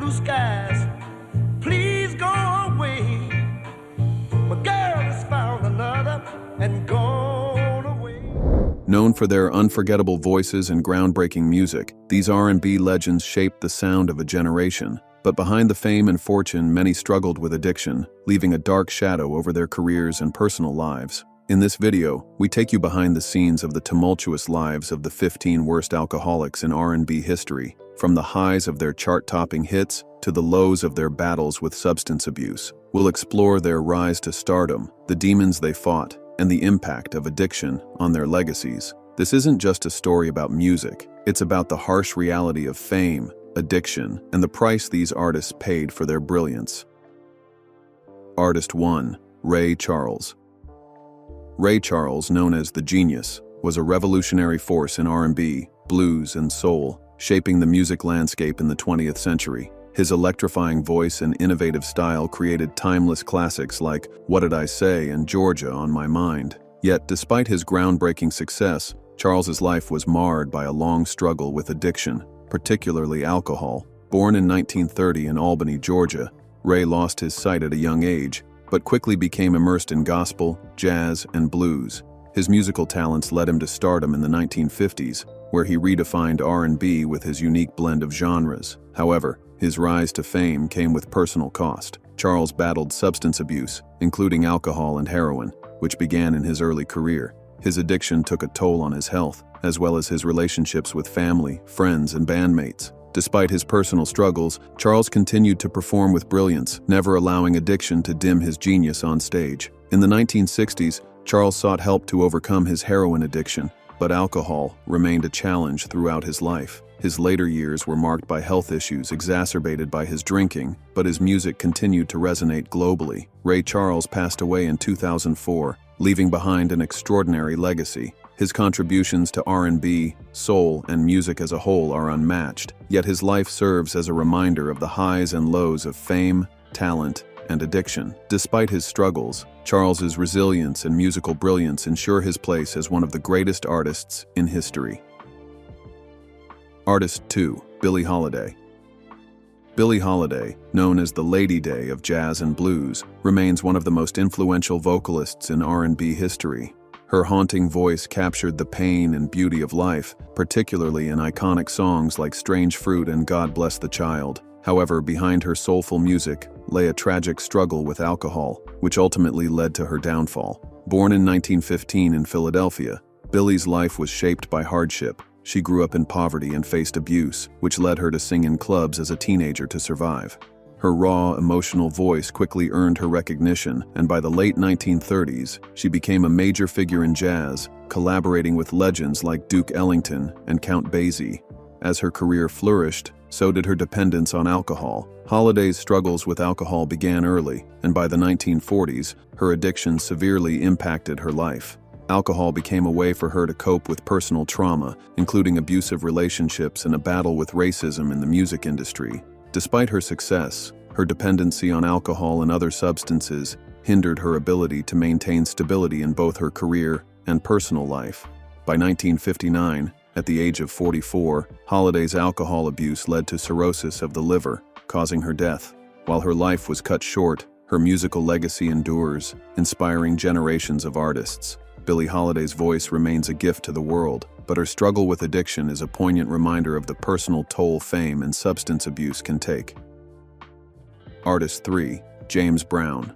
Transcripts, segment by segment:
blue skies. Please go away. My girl has found another and gone away. Known for their unforgettable voices and groundbreaking music, these R&B legends shaped the sound of a generation. But behind the fame and fortune, many struggled with addiction, leaving a dark shadow over their careers and personal lives. In this video, we take you behind the scenes of the tumultuous lives of the 15 worst alcoholics in R&B history, from the highs of their chart-topping hits to the lows of their battles with substance abuse. We'll explore their rise to stardom, the demons they fought, and the impact of addiction on their legacies. This isn't just a story about music, it's about the harsh reality of fame, addiction, and the price these artists paid for their brilliance. Artist 1. Ray Charles. Ray Charles, known as the Genius, was a revolutionary force in R&B, blues, and soul, shaping the music landscape in the 20th century. His electrifying voice and innovative style created timeless classics like What Did I Say and Georgia on My Mind. Yet, despite his groundbreaking success, Charles's life was marred by a long struggle with addiction, particularly alcohol. Born in 1930 in Albany, Georgia, Ray lost his sight at a young age, but quickly became immersed in gospel, jazz, and blues. His musical talents led him to stardom in the 1950s, where he redefined R&B with his unique blend of genres. However, his rise to fame came with personal cost. Charles battled substance abuse, including alcohol and heroin, which began in his early career. His addiction took a toll on his health, as well as his relationships with family, friends, and bandmates. Despite his personal struggles, Charles continued to perform with brilliance, never allowing addiction to dim his genius on stage. In the 1960s, Charles sought help to overcome his heroin addiction, but alcohol remained a challenge throughout his life. His later years were marked by health issues exacerbated by his drinking, but his music continued to resonate globally. Ray Charles passed away in 2004, leaving behind an extraordinary legacy. His contributions to R&B, soul, and music as a whole are unmatched, yet his life serves as a reminder of the highs and lows of fame, talent, and addiction. Despite his struggles, Charles's resilience and musical brilliance ensure his place as one of the greatest artists in history. Artist 2. Billie Holiday. Billie Holiday, known as the Lady Day of jazz and blues, remains one of the most influential vocalists in R&B history. Her haunting voice captured the pain and beauty of life, particularly in iconic songs like Strange Fruit and God Bless the Child. However, behind her soulful music lay a tragic struggle with alcohol, which ultimately led to her downfall. Born in 1915 in Philadelphia, Billie's life was shaped by hardship. She grew up in poverty and faced abuse, which led her to sing in clubs as a teenager to survive. Her raw, emotional voice quickly earned her recognition, and by the late 1930s, she became a major figure in jazz, collaborating with legends like Duke Ellington and Count Basie. As her career flourished, so did her dependence on alcohol. Holiday's struggles with alcohol began early, and by the 1940s, her addiction severely impacted her life. Alcohol became a way for her to cope with personal trauma, including abusive relationships and a battle with racism in the music industry. Despite her success, her dependency on alcohol and other substances hindered her ability to maintain stability in both her career and personal life. By 1959, at the age of 44, Holiday's alcohol abuse led to cirrhosis of the liver, causing her death. While her life was cut short, her musical legacy endures, inspiring generations of artists. Billie Holiday's voice remains a gift to the world, but her struggle with addiction is a poignant reminder of the personal toll fame and substance abuse can take. Artist 3. James Brown.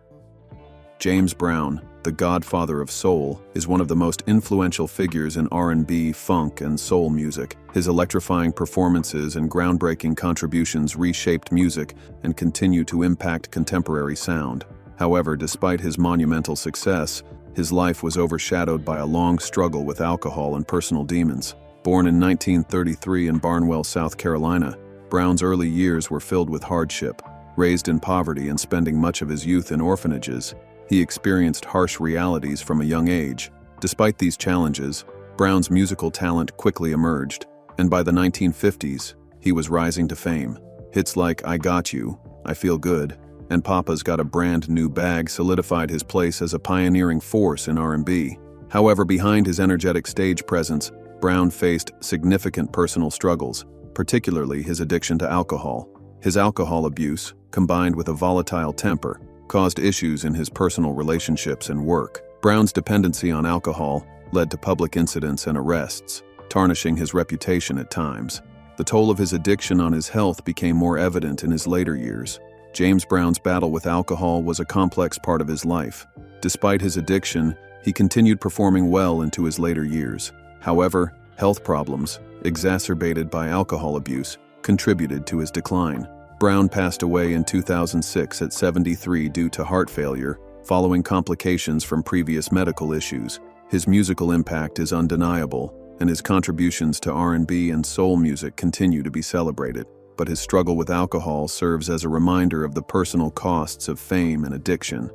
James Brown, the godfather of soul, is one of the most influential figures in R&B, funk, and soul music. His electrifying performances and groundbreaking contributions reshaped music and continue to impact contemporary sound. However, despite his monumental success, his life was overshadowed by a long struggle with alcohol and personal demons. Born in 1933 in Barnwell, South Carolina, Brown's early years were filled with hardship. Raised in poverty and spending much of his youth in orphanages, he experienced harsh realities from a young age. Despite these challenges, Brown's musical talent quickly emerged, and by the 1950s, he was rising to fame. Hits like I Got You, I Feel Good, and Papa's Got a Brand New Bag solidified his place as a pioneering force in R&B. However, behind his energetic stage presence, Brown faced significant personal struggles, particularly his addiction to alcohol. His alcohol abuse, combined with a volatile temper, caused issues in his personal relationships and work. Brown's dependency on alcohol led to public incidents and arrests, tarnishing his reputation at times. The toll of his addiction on his health became more evident in his later years. James Brown's battle with alcohol was a complex part of his life. Despite his addiction, he continued performing well into his later years. However, health problems, exacerbated by alcohol abuse, contributed to his decline. Brown passed away in 2006 at 73 due to heart failure, following complications from previous medical issues. His musical impact is undeniable, and his contributions to R&B and soul music continue to be celebrated. But his struggle with alcohol serves as a reminder of the personal costs of fame and addiction.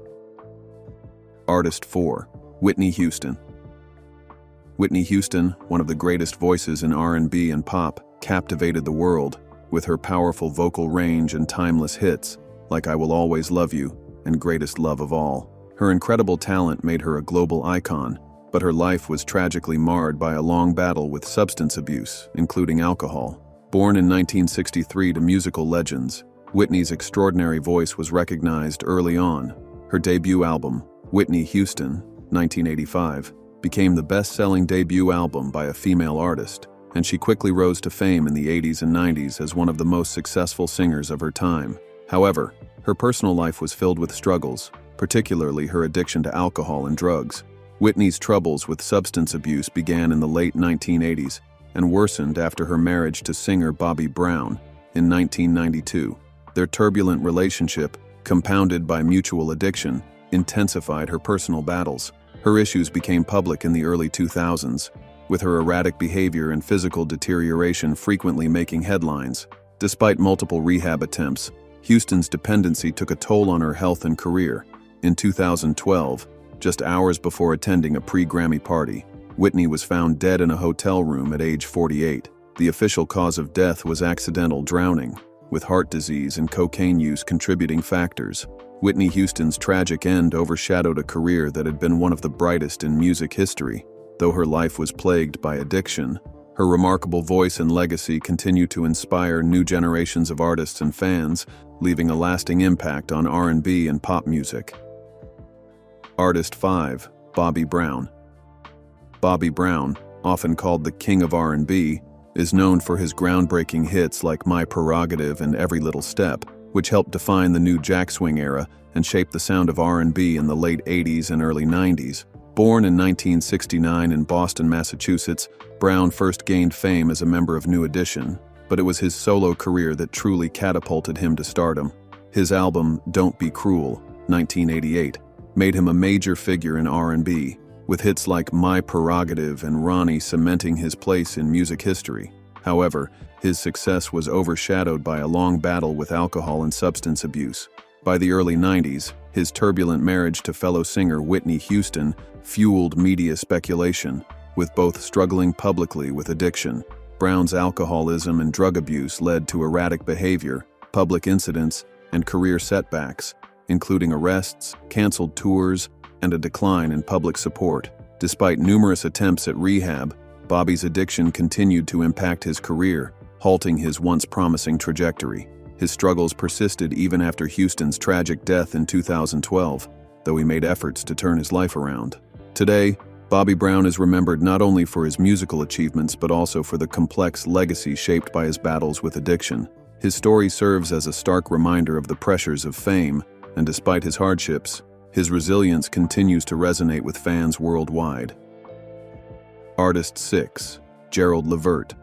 Artist 4. Whitney Houston. Whitney Houston, one of the greatest voices in R&B and pop, captivated the world with her powerful vocal range and timeless hits like I Will Always Love You and Greatest Love of All. Her incredible talent made her a global icon, but her life was tragically marred by a long battle with substance abuse, including alcohol. Born in 1963 to musical legends, Whitney's extraordinary voice was recognized early on. Her debut album, Whitney Houston, 1985, became the best-selling debut album by a female artist, and she quickly rose to fame in the 80s and 90s as one of the most successful singers of her time. However, her personal life was filled with struggles, particularly her addiction to alcohol and drugs. Whitney's troubles with substance abuse began in the late 1980s and worsened after her marriage to singer Bobby Brown in 1992. Their turbulent relationship, compounded by mutual addiction, intensified her personal battles. Her issues became public in the early 2000s, with her erratic behavior and physical deterioration frequently making headlines. Despite multiple rehab attempts, Houston's dependency took a toll on her health and career. In 2012, just hours before attending a pre-Grammy party, Whitney was found dead in a hotel room at age 48. The official cause of death was accidental drowning, with heart disease and cocaine use contributing factors. Whitney Houston's tragic end overshadowed a career that had been one of the brightest in music history. Though her life was plagued by addiction, her remarkable voice and legacy continue to inspire new generations of artists and fans, leaving a lasting impact on R&B and pop music. Artist 5. Bobby Brown. Bobby Brown, often called the King of R&B, is known for his groundbreaking hits like My Prerogative and Every Little Step, which helped define the new jack swing era and shape the sound of R&B in the late 80s and early 90s. Born in 1969 in Boston, Massachusetts, Brown first gained fame as a member of New Edition, but it was his solo career that truly catapulted him to stardom. His album, Don't Be Cruel, 1988, made him a major figure in R&B, with hits like My Prerogative and Ronnie cementing his place in music history. However, his success was overshadowed by a long battle with alcohol and substance abuse. By the early 90s, his turbulent marriage to fellow singer Whitney Houston fueled media speculation, with both struggling publicly with addiction. Brown's alcoholism and drug abuse led to erratic behavior, public incidents, and career setbacks, including arrests, canceled tours, and a decline in public support. Despite numerous attempts at rehab, Bobby's addiction continued to impact his career, halting his once promising trajectory. His struggles persisted even after Houston's tragic death in 2012, though he made efforts to turn his life around. Today, Bobby Brown is remembered not only for his musical achievements but also for the complex legacy shaped by his battles with addiction. His story serves as a stark reminder of the pressures of fame, and despite his hardships, his resilience continues to resonate with fans worldwide. Artist 6. Gerald Levert.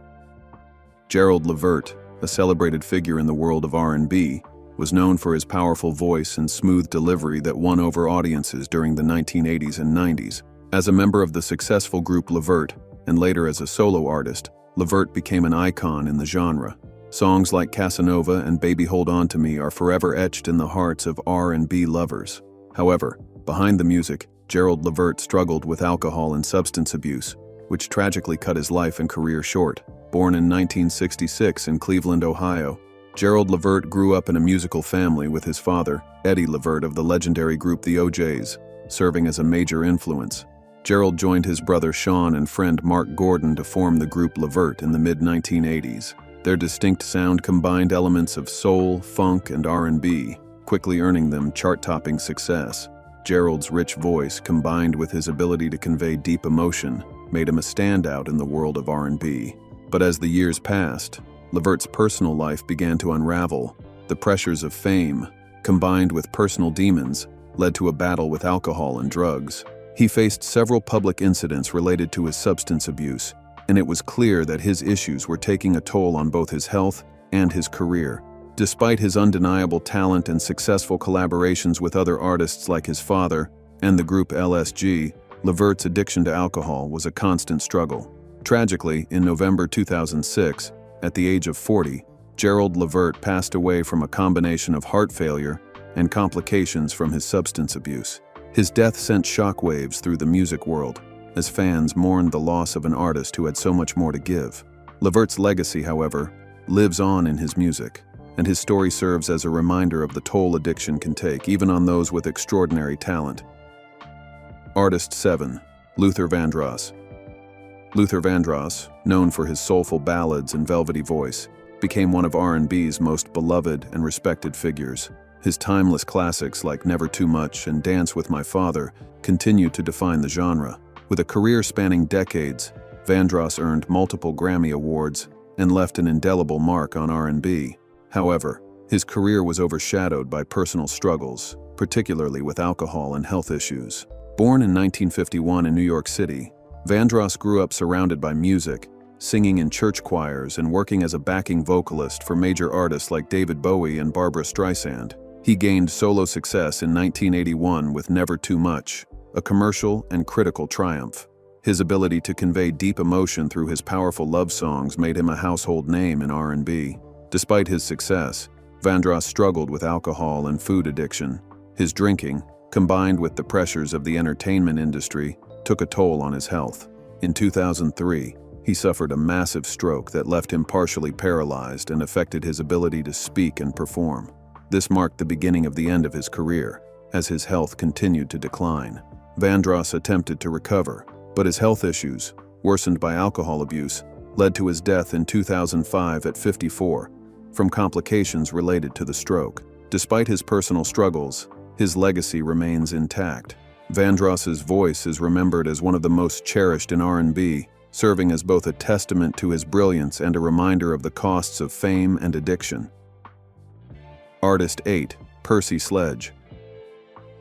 Gerald Levert, a celebrated figure in the world of R&B, was known for his powerful voice and smooth delivery that won over audiences during the 1980s and 90s. As a member of the successful group Levert, and later as a solo artist, Levert became an icon in the genre. Songs like Casanova and Baby Hold On To Me are forever etched in the hearts of R&B lovers. However, behind the music, Gerald Levert struggled with alcohol and substance abuse, which tragically cut his life and career short. Born in 1966 in Cleveland, Ohio, Gerald Levert grew up in a musical family with his father, Eddie Levert of the legendary group The O'Jays, serving as a major influence. Gerald joined his brother Sean and friend Mark Gordon to form the group Levert in the mid-1980s. Their distinct sound combined elements of soul, funk, and R&B, quickly earning them chart-topping success. Gerald's rich voice, combined with his ability to convey deep emotion, made him a standout in the world of R&B. But as the years passed, Levert's personal life began to unravel. The pressures of fame, combined with personal demons, led to a battle with alcohol and drugs. He faced several public incidents related to his substance abuse, and it was clear that his issues were taking a toll on both his health and his career. Despite his undeniable talent and successful collaborations with other artists like his father and the group LSG, Levert's addiction to alcohol was a constant struggle. Tragically, in November 2006, at the age of 40, Gerald Levert passed away from a combination of heart failure and complications from his substance abuse. His death sent shockwaves through the music world, as fans mourned the loss of an artist who had so much more to give. Levert's legacy, however, lives on in his music, and his story serves as a reminder of the toll addiction can take, even on those with extraordinary talent. Artist 7. Luther Vandross. Luther Vandross, known for his soulful ballads and velvety voice, became one of R&B's most beloved and respected figures. His timeless classics like Never Too Much and Dance with My Father continue to define the genre. With a career spanning decades, Vandross earned multiple Grammy Awards and left an indelible mark on R&B. However, his career was overshadowed by personal struggles, particularly with alcohol and health issues. Born in 1951 in New York City, Vandross grew up surrounded by music, singing in church choirs and working as a backing vocalist for major artists like David Bowie and Barbra Streisand. He gained solo success in 1981 with Never Too Much, a commercial and critical triumph. His ability to convey deep emotion through his powerful love songs made him a household name in R&B. Despite his success, Vandross struggled with alcohol and food addiction. His drinking, combined with the pressures of the entertainment industry, took a toll on his health. In 2003, he suffered a massive stroke that left him partially paralyzed and affected his ability to speak and perform. This marked the beginning of the end of his career, as his health continued to decline. Vandross attempted to recover, but his health issues, worsened by alcohol abuse, led to his death in 2005 at 54, from complications related to the stroke. Despite his personal struggles, his legacy remains intact. Vandross's voice is remembered as one of the most cherished in R&B, serving as both a testament to his brilliance and a reminder of the costs of fame and addiction. Artist 8. Percy Sledge.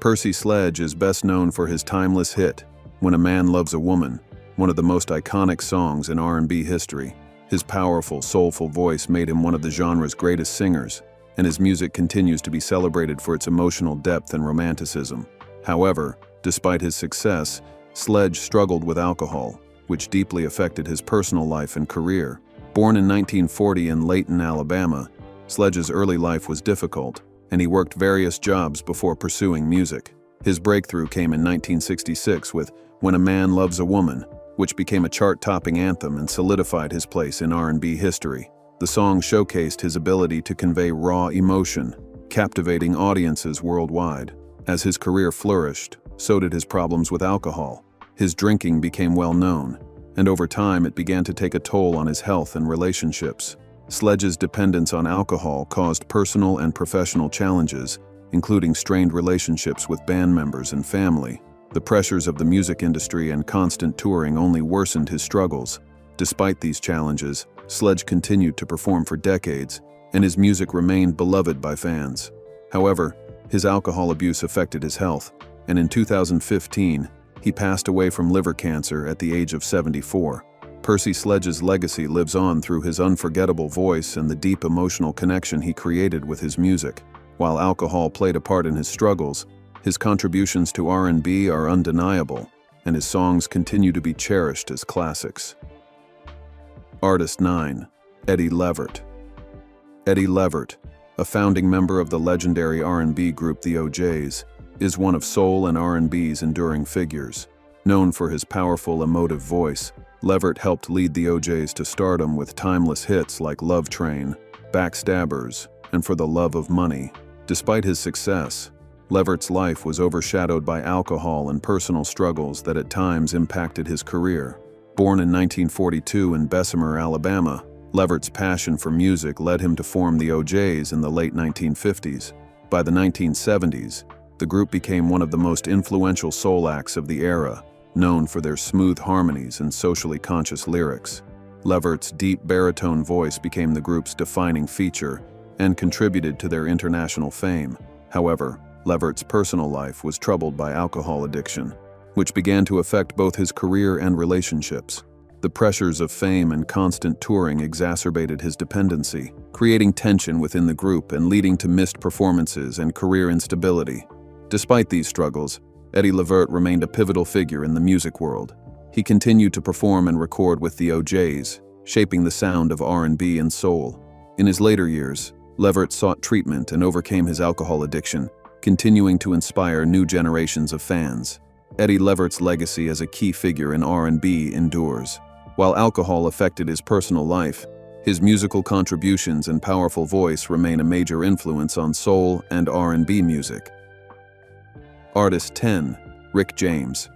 Percy Sledge is best known for his timeless hit, When a Man Loves a Woman, one of the most iconic songs in R&B history. His powerful, soulful voice made him one of the genre's greatest singers, and his music continues to be celebrated for its emotional depth and romanticism. However, despite his success, Sledge struggled with alcohol, which deeply affected his personal life and career. Born in 1940 in Layton, Alabama, Sledge's early life was difficult, and he worked various jobs before pursuing music. His breakthrough came in 1966 with When a Man Loves a Woman, which became a chart-topping anthem and solidified his place in R&B history. The song showcased his ability to convey raw emotion, captivating audiences worldwide. As his career flourished, so did his problems with alcohol. His drinking became well known, and over time it began to take a toll on his health and relationships. Sledge's dependence on alcohol caused personal and professional challenges, including strained relationships with band members and family. The pressures of the music industry and constant touring only worsened his struggles. Despite these challenges, Sledge continued to perform for decades, and his music remained beloved by fans. However, his alcohol abuse affected his health, and in 2015, he passed away from liver cancer at the age of 74. Percy Sledge's legacy lives on through his unforgettable voice and the deep emotional connection he created with his music. While alcohol played a part in his struggles, his contributions to R&B are undeniable, and his songs continue to be cherished as classics. Artist 9. Eddie Levert. Eddie Levert, a founding member of the legendary R&B group the O'Jays, is one of soul and R&B's enduring figures. Known for his powerful, emotive voice, Levert helped lead the O'Jays to stardom with timeless hits like Love Train, Backstabbers, and For the Love of Money. Despite his success, Levert's life was overshadowed by alcohol and personal struggles that at times impacted his career. Born in 1942 in Bessemer, Alabama, Levert's passion for music led him to form the O'Jays in the late 1950s. By the 1970s, the group became one of the most influential soul acts of the era, known for their smooth harmonies and socially conscious lyrics. Levert's deep baritone voice became the group's defining feature and contributed to their international fame. However, Levert's personal life was troubled by alcohol addiction, which began to affect both his career and relationships. The pressures of fame and constant touring exacerbated his dependency, creating tension within the group and leading to missed performances and career instability. Despite these struggles, Eddie Levert remained a pivotal figure in the music world. He continued to perform and record with the O'Jays, shaping the sound of R&B and soul. In his later years, Levert sought treatment and overcame his alcohol addiction, continuing to inspire new generations of fans. Eddie Levert's legacy as a key figure in R&B endures. While alcohol affected his personal life, his musical contributions and powerful voice remain a major influence on soul and R&B music. Artist 10. Rick James.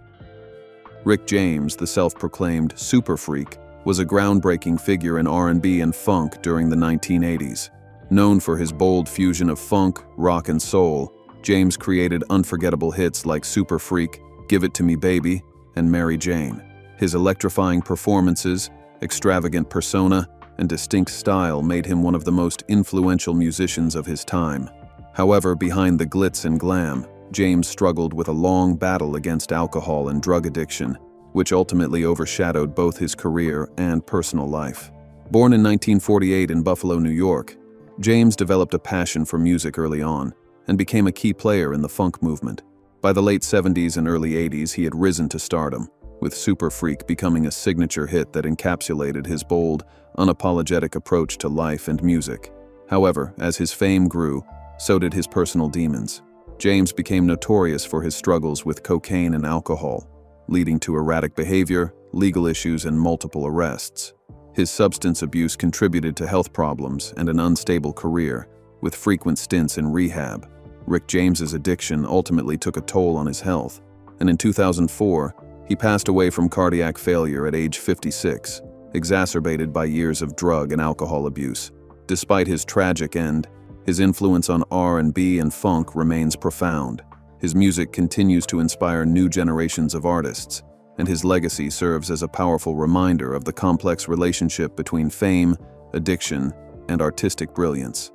Rick James, the self-proclaimed super freak, was a groundbreaking figure in R&B and funk during the 1980s. Known for his bold fusion of funk, rock, and soul, James created unforgettable hits like Super Freak, Give It To Me Baby, and Mary Jane. His electrifying performances, extravagant persona, and distinct style made him one of the most influential musicians of his time. However, behind the glitz and glam, James struggled with a long battle against alcohol and drug addiction, which ultimately overshadowed both his career and personal life. Born in 1948 in Buffalo, New York, James developed a passion for music early on and became a key player in the funk movement. By the late 70s and early 80s, he had risen to stardom, with Super Freak becoming a signature hit that encapsulated his bold, unapologetic approach to life and music. However, as his fame grew, so did his personal demons. James became notorious for his struggles with cocaine and alcohol, leading to erratic behavior, legal issues, and multiple arrests. His substance abuse contributed to health problems and an unstable career, with frequent stints in rehab. Rick James's addiction ultimately took a toll on his health, and in 2004, he passed away from cardiac failure at age 56, exacerbated by years of drug and alcohol abuse. Despite his tragic end, his influence on R&B and funk remains profound. His music continues to inspire new generations of artists, and his legacy serves as a powerful reminder of the complex relationship between fame, addiction, and artistic brilliance.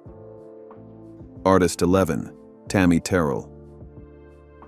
Artist 11. Tammy Terrell.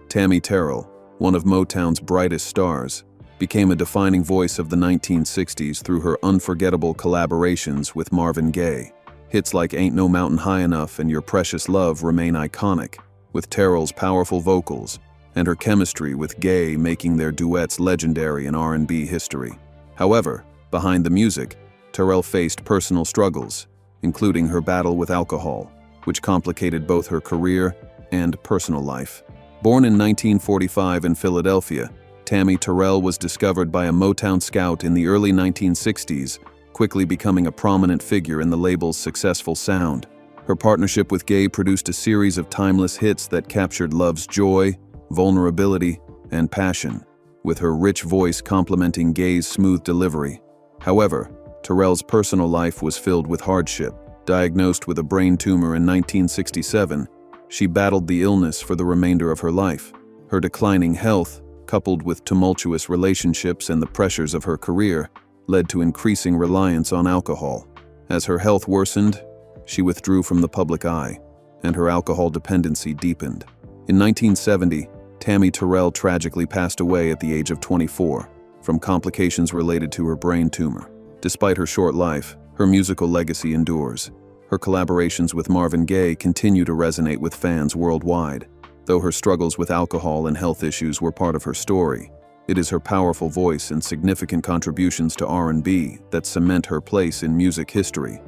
Tammy Terrell, one of Motown's brightest stars, became a defining voice of the 1960s through her unforgettable collaborations with Marvin Gaye. Hits like Ain't No Mountain High Enough and Your Precious Love remain iconic, with Terrell's powerful vocals and her chemistry with Gaye making their duets legendary in R&B history. However, behind the music, Terrell faced personal struggles, including her battle with alcohol, which complicated both her career and personal life. Born in 1945 in Philadelphia, Tammy Terrell was discovered by a Motown scout in the early 1960s, quickly becoming a prominent figure in the label's successful sound. Her partnership with Gaye produced a series of timeless hits that captured love's joy, vulnerability, and passion, with her rich voice complementing Gaye's smooth delivery. However, Terrell's personal life was filled with hardship. Diagnosed with a brain tumor in 1967, she battled the illness for the remainder of her life. Her declining health, coupled with tumultuous relationships and the pressures of her career, led to increasing reliance on alcohol. As her health worsened, she withdrew from the public eye, and her alcohol dependency deepened. In 1970, Tammy Terrell tragically passed away at the age of 24 from complications related to her brain tumor. Despite her short life, her musical legacy endures. Her collaborations with Marvin Gaye continue to resonate with fans worldwide. Though her struggles with alcohol and health issues were part of her story, it is her powerful voice and significant contributions to R&B that cement her place in music history.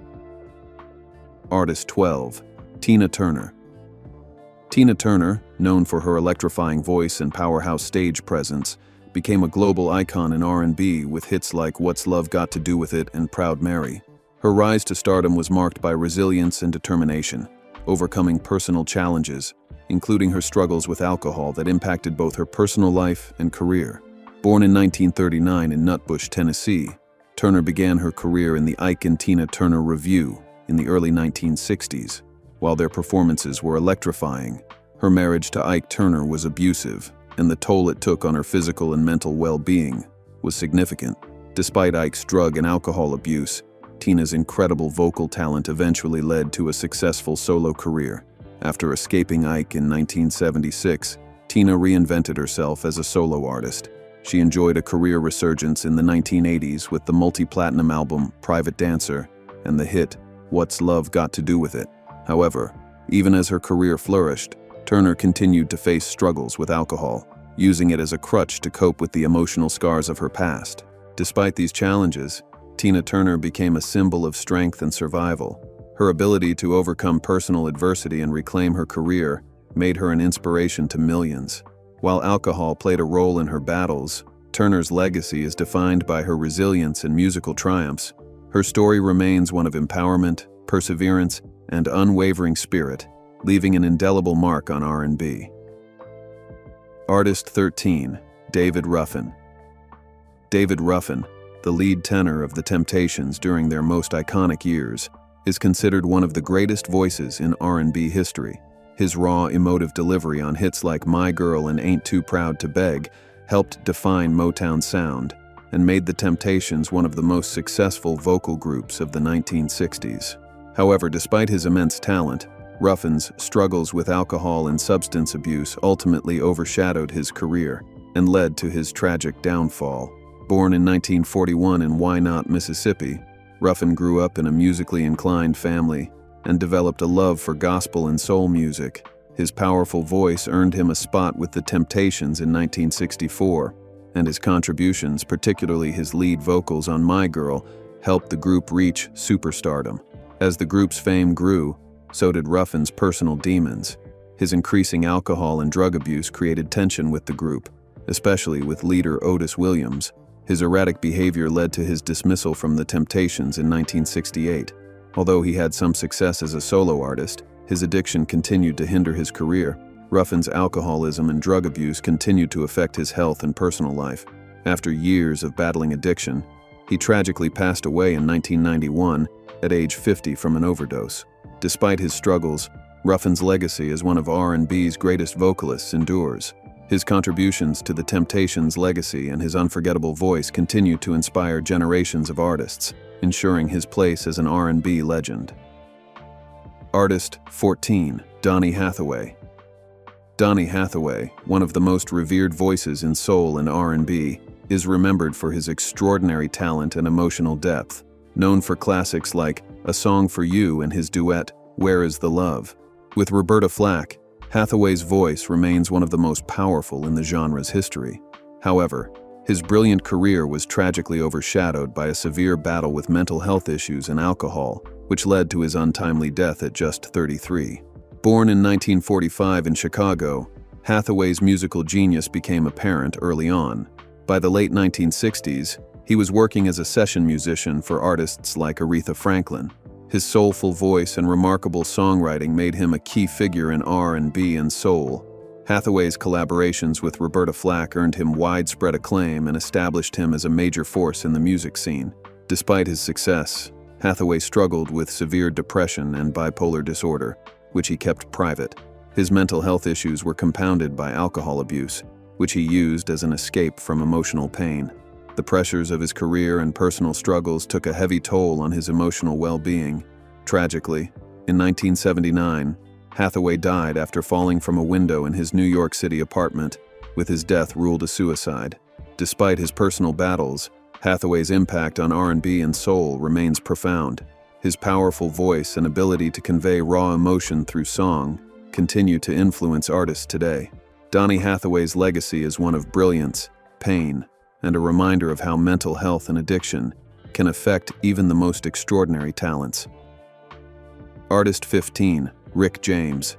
Artist 12. Tina Turner. Tina Turner, known for her electrifying voice and powerhouse stage presence, became a global icon in R&B with hits like What's Love Got to Do With It and Proud Mary. Her rise to stardom was marked by resilience and determination, overcoming personal challenges, including her struggles with alcohol that impacted both her personal life and career. Born in 1939 in Nutbush, Tennessee, Turner began her career in the Ike and Tina Turner Revue in the early 1960s. While their performances were electrifying, her marriage to Ike Turner was abusive, and the toll it took on her physical and mental well-being was significant. Despite Ike's drug and alcohol abuse, Tina's incredible vocal talent eventually led to a successful solo career. After escaping Ike in 1976, Tina reinvented herself as a solo artist. She enjoyed a career resurgence in the 1980s with the multi-platinum album Private Dancer and the hit What's Love Got to Do With It. However, even as her career flourished, Turner continued to face struggles with alcohol, using it as a crutch to cope with the emotional scars of her past. Despite these challenges, Tina Turner became a symbol of strength and survival. Her ability to overcome personal adversity and reclaim her career made her an inspiration to millions. While alcohol played a role in her battles, Turner's legacy is defined by her resilience and musical triumphs. Her story remains one of empowerment, perseverance, and unwavering spirit, leaving an indelible mark on R&B. Artist 13, David Ruffin. David Ruffin, the lead tenor of The Temptations during their most iconic years, is considered one of the greatest voices in R&B history. His raw, emotive delivery on hits like My Girl and Ain't Too Proud to Beg helped define Motown's sound and made The Temptations one of the most successful vocal groups of the 1960s. However, despite his immense talent, Ruffin's struggles with alcohol and substance abuse ultimately overshadowed his career and led to his tragic downfall. Born in 1941 in Wynot, Mississippi, Ruffin grew up in a musically inclined family and developed a love for gospel and soul music. His powerful voice earned him a spot with The Temptations in 1964, and his contributions, particularly his lead vocals on My Girl, helped the group reach superstardom. As the group's fame grew, so did Ruffin's personal demons. His increasing alcohol and drug abuse created tension with the group, especially with leader Otis Williams. His erratic behavior led to his dismissal from The Temptations in 1968. Although he had some success as a solo artist, his addiction continued to hinder his career. Ruffin's alcoholism and drug abuse continued to affect his health and personal life. After years of battling addiction, he tragically passed away in 1991 at age 50 from an overdose. Despite his struggles, Ruffin's legacy as one of R&B's greatest vocalists endures. His contributions to The Temptations' legacy and his unforgettable voice continue to inspire generations of artists, ensuring his place as an R&B legend. Artist 14, Donny Hathaway. Donny Hathaway, one of the most revered voices in soul and R&B, is remembered for his extraordinary talent and emotional depth. Known for classics like A Song for You and his duet, Where Is the Love? With Roberta Flack, Hathaway's voice remains one of the most powerful in the genre's history. However, his brilliant career was tragically overshadowed by a severe battle with mental health issues and alcohol, which led to his untimely death at just 33. Born in 1945 in Chicago, Hathaway's musical genius became apparent early on. By the late 1960s, he was working as a session musician for artists like Aretha Franklin. His soulful voice and remarkable songwriting made him a key figure in R&B and soul. Hathaway's collaborations with Roberta Flack earned him widespread acclaim and established him as a major force in the music scene. Despite his success, Hathaway struggled with severe depression and bipolar disorder, which he kept private. His mental health issues were compounded by alcohol abuse, which he used as an escape from emotional pain. The pressures of his career and personal struggles took a heavy toll on his emotional well-being. Tragically, in 1979, Hathaway died after falling from a window in his New York City apartment, with his death ruled a suicide. Despite his personal battles, Hathaway's impact on R&B and soul remains profound. His powerful voice and ability to convey raw emotion through song continue to influence artists today. Donny Hathaway's legacy is one of brilliance, pain, and a reminder of how mental health and addiction can affect even the most extraordinary talents. Artist 15, Rick James.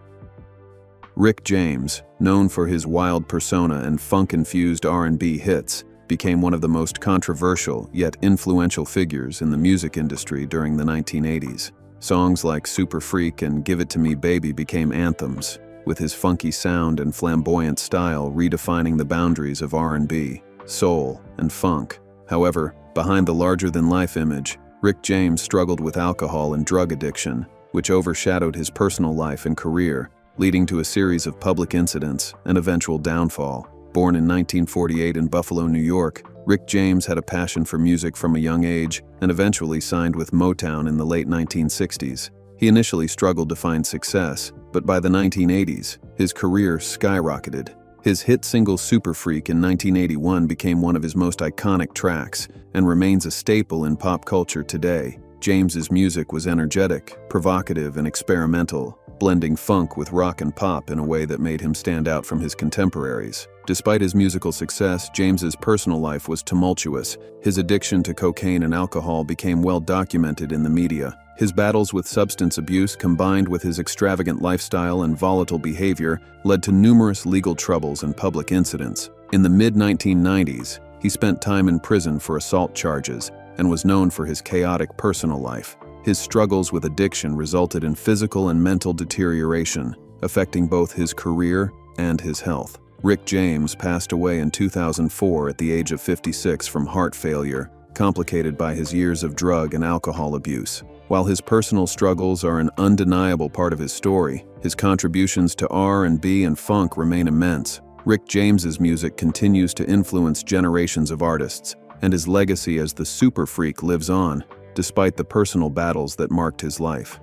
Rick James, known for his wild persona and funk-infused R&B hits, became one of the most controversial yet influential figures in the music industry during the 1980s. Songs like Super Freak and Give It To Me Baby became anthems, with his funky sound and flamboyant style redefining the boundaries of R&B, soul, and funk. However, Behind the larger-than-life image, Rick James struggled with alcohol and drug addiction, which overshadowed his personal life and career, leading to a series of public incidents and eventual downfall. Born in 1948 in Buffalo, New York, Rick James had a passion for music from a young age and eventually signed with Motown in the late 1960s. He initially struggled to find success, but by the 1980s, his career skyrocketed. His hit single Super Freak in 1981 became one of his most iconic tracks and remains a staple in pop culture today. James's music was energetic, provocative, and experimental, blending funk with rock and pop in a way that made him stand out from his contemporaries. Despite his musical success, James's personal life was tumultuous. His addiction to cocaine and alcohol became well documented in the media. His battles with substance abuse, combined with his extravagant lifestyle and volatile behavior, led to numerous legal troubles and public incidents. In the mid-1990s, he spent time in prison for assault charges and was known for his chaotic personal life. His struggles with addiction resulted in physical and mental deterioration, affecting both his career and his health. Rick James passed away in 2004 at the age of 56 from heart failure, complicated by his years of drug and alcohol abuse. While his personal struggles are an undeniable part of his story, his contributions to R&B and funk remain immense. Rick James's music continues to influence generations of artists, and his legacy as the Super Freak lives on, despite the personal battles that marked his life.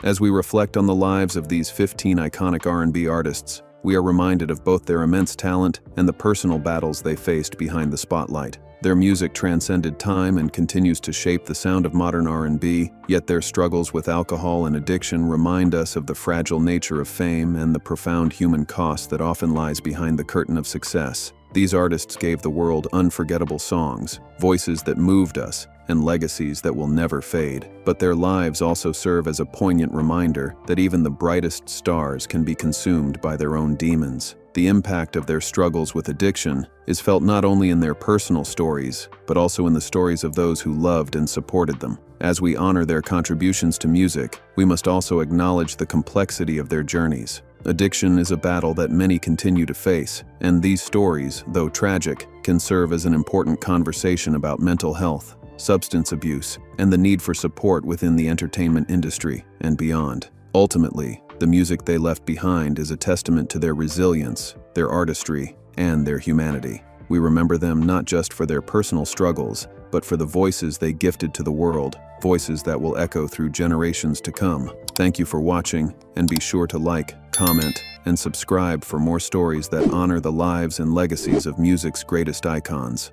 As we reflect on the lives of these 15 iconic R&B artists, we are reminded of both their immense talent and the personal battles they faced behind the spotlight. Their music transcended time and continues to shape the sound of modern R&B, yet their struggles with alcohol and addiction remind us of the fragile nature of fame and the profound human cost that often lies behind the curtain of success. These artists gave the world unforgettable songs, voices that moved us, and legacies that will never fade. But their lives also serve as a poignant reminder that even the brightest stars can be consumed by their own demons. The impact of their struggles with addiction is felt not only in their personal stories, but also in the stories of those who loved and supported them. As we honor their contributions to music, we must also acknowledge the complexity of their journeys. Addiction is a battle that many continue to face, and these stories, though tragic, can serve as an important conversation about mental health, substance abuse, and the need for support within the entertainment industry and beyond. Ultimately, the music they left behind is a testament to their resilience, their artistry, and their humanity. We remember them not just for their personal struggles, but for the voices they gifted to the world, voices that will echo through generations to come. Thank you for watching, and be sure to like, comment, and subscribe for more stories that honor the lives and legacies of music's greatest icons.